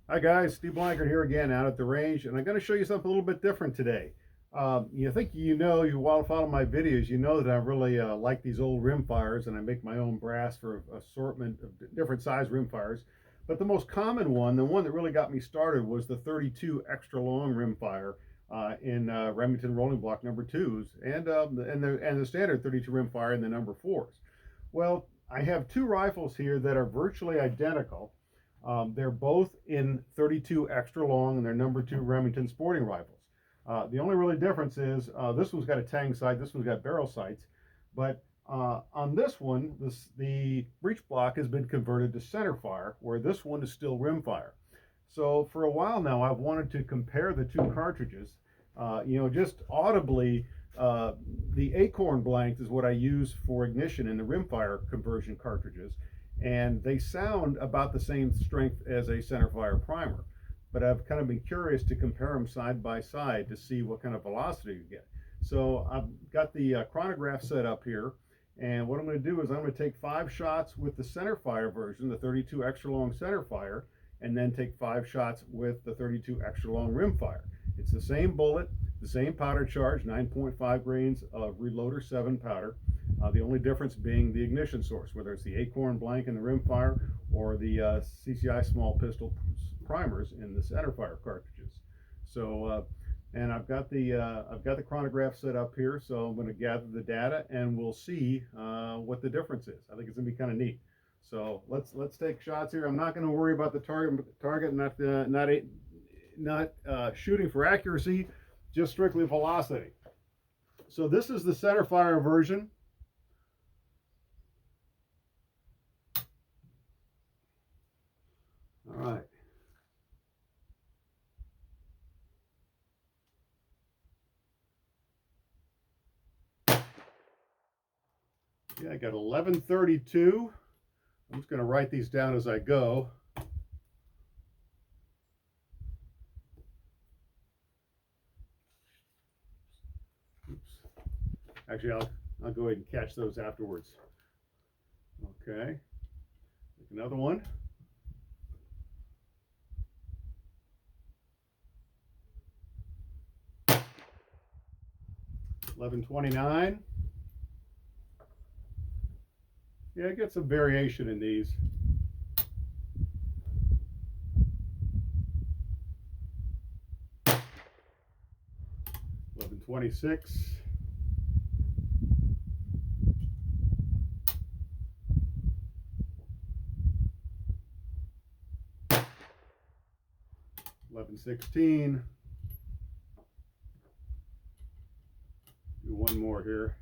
Hi guys, Steve Blankard here again out at the range, and I'm going to show you something a little bit different today. You follow my videos, you know that I really like these old rimfires, and I make my own brass for assortment of different size rimfires. But the most common one, the one that really got me started, was the 32 extra long rimfire in Remington rolling block number twos, and the standard 32 rimfire in the number fours. Well, I have two rifles here that are virtually identical. They're both in 32 extra long, and they're number two Remington sporting rifles. The only really difference is this one's got a tang sight, this one's got barrel sights, but on this one, the breech block has been converted to Centerfire, where this one is still rimfire. So for a while now, I've wanted to compare the two cartridges. Just audibly, the Acorn blank is what I use for ignition in the rimfire conversion cartridges, and they sound about the same strength as a Centerfire primer. But I've kind of been curious to compare them side by side to see what kind of velocity you get. So I've got the chronograph set up here, and what I'm going to do is I'm going to take 5 shots with the Centerfire version, the 32 extra long Centerfire, and then take 5 shots with the 32 extra long rimfire. It's the same bullet, the same powder charge, 9.5 grains of Reloader 7 powder. The only difference being the ignition source, whether it's the Acorn blank in the rimfire or the CCI small pistol primers in the Centerfire cartridges. And I've got the chronograph set up here, so I'm going to gather the data and we'll see what the difference is. I think it's going to be kind of neat. So let's take shots here. I'm not going to worry about the target, not shooting for accuracy, just strictly velocity. So this is the Centerfire version. All right. Yeah, I got 1132. I'm just going to write these down as I go. Oops. Actually, I'll go ahead and catch those afterwards. Okay. Take another one. 1129. Yeah, get some variation in these. 1126. 1116. Do one more here.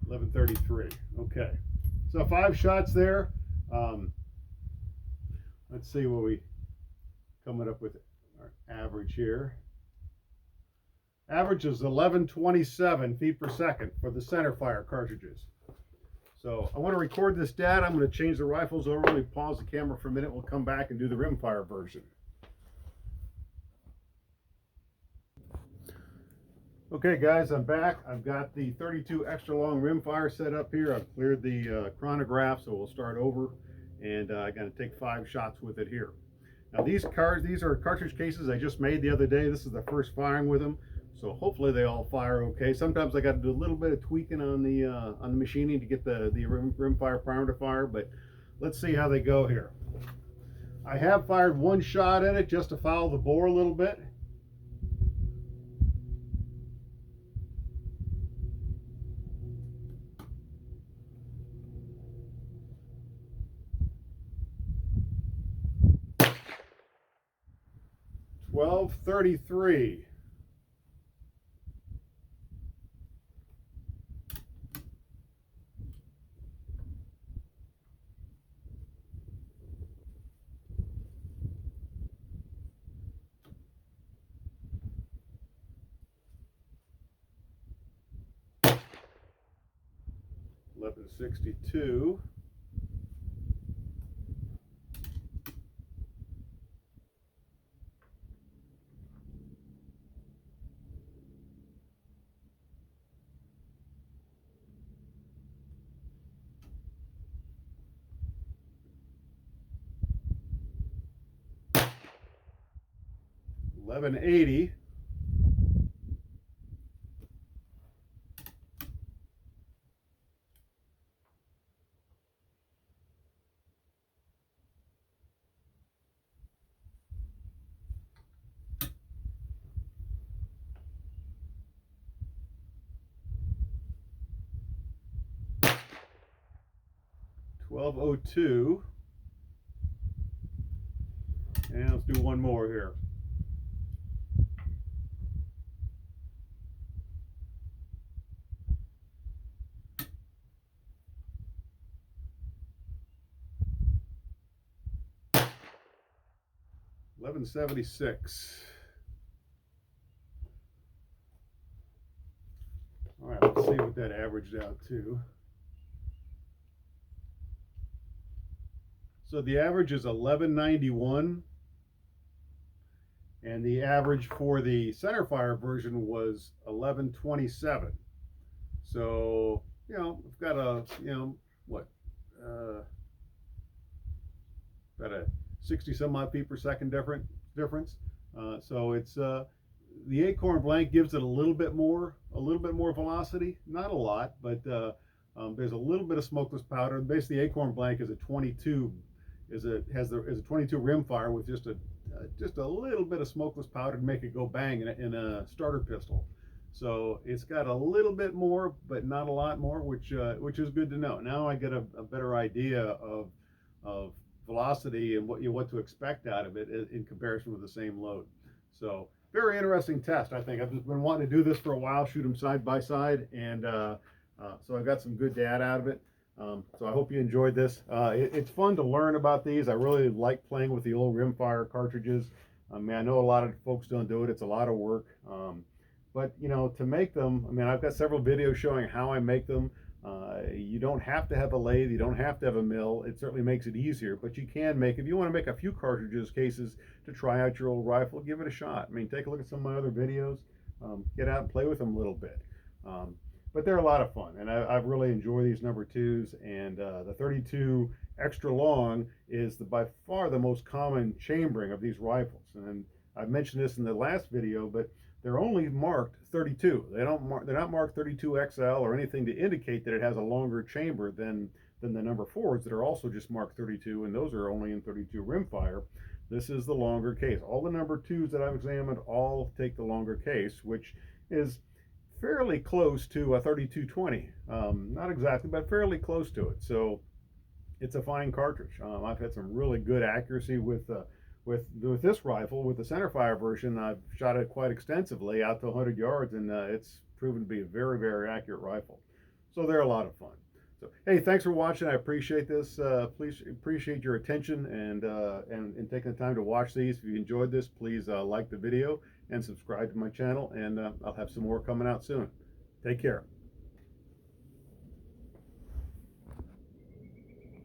1133. Okay, so 5 shots there. Let's see what we coming up with our average here. Average is 1127 feet per second for the Centerfire cartridges. So I want to record this data. I'm going to change the rifles over. Let me pause the camera for a minute. We'll come back and do the rimfire version. Okay guys, I'm back. I've got the 32 extra long rimfire set up here. I've cleared the chronograph, so we'll start over, and I got to take 5 shots with it here. Now these are cartridge cases I just made the other day. This is the first firing with them, so hopefully they all fire okay. Sometimes I got to do a little bit of tweaking on the machining to get the rimfire primer to fire, but let's see how they go here. I have fired 1 shot in it just to foul the bore a little bit. $12.33. $11.62. 1180. $12.02. And let's do one more here. $11.76. All right, let's see what that averaged out to. So the average is 1191, and the average for the Centerfire version was 1127. So, you know, we've got a, you know, what, about a 60 some odd feet per second difference. So it's the Acorn Blank gives it a little bit more velocity, not a lot, but there's a little bit of smokeless powder. Basically, Acorn Blank is a 22 is a 22 rimfire with just a little bit of smokeless powder to make it go bang in a starter pistol. So it's got a little bit more, but not a lot more, which is good to know. Now I get a better idea of velocity and what to expect out of it in comparison with the same load. So very interesting test. I think I've just been wanting to do this for a while, shoot them side by side, and so I got some good data out of it. So I hope you enjoyed this. It's fun to learn about these. I really like playing with the old Rimfire cartridges. I mean, I know a lot of folks don't do it. It's a lot of work. But, you know, to make them, I mean, I've got several videos showing how I make them. You don't have to have a lathe. You don't have to have a mill. It certainly makes it easier, but you can make, if you want to make a few cartridges cases to try out your old rifle, give it a shot. I mean, take a look at some of my other videos. Get out and play with them a little bit. But they're a lot of fun, and I've really enjoyed these number twos, and the 32 extra long is by far the most common chambering of these rifles. And I've mentioned this in the last video, but they're only marked 32. They're not marked 32 XL or anything to indicate that it has a longer chamber than the number fours that are also just marked 32, and those are only in 32 rimfire. This is the longer case. All the number twos that I've examined all take the longer case, which is fairly close to a 3220. Not exactly, but fairly close to it. So it's a fine cartridge. I've had some really good accuracy with this rifle. With the Centerfire version, I've shot it quite extensively out to 100 yards, and it's proven to be a very, very accurate rifle. So they're a lot of fun. So hey, thanks for watching. I appreciate this. Please appreciate your attention and taking the time to watch these. If you enjoyed this, please like the video and subscribe to my channel, and I'll have some more coming out soon. Take care.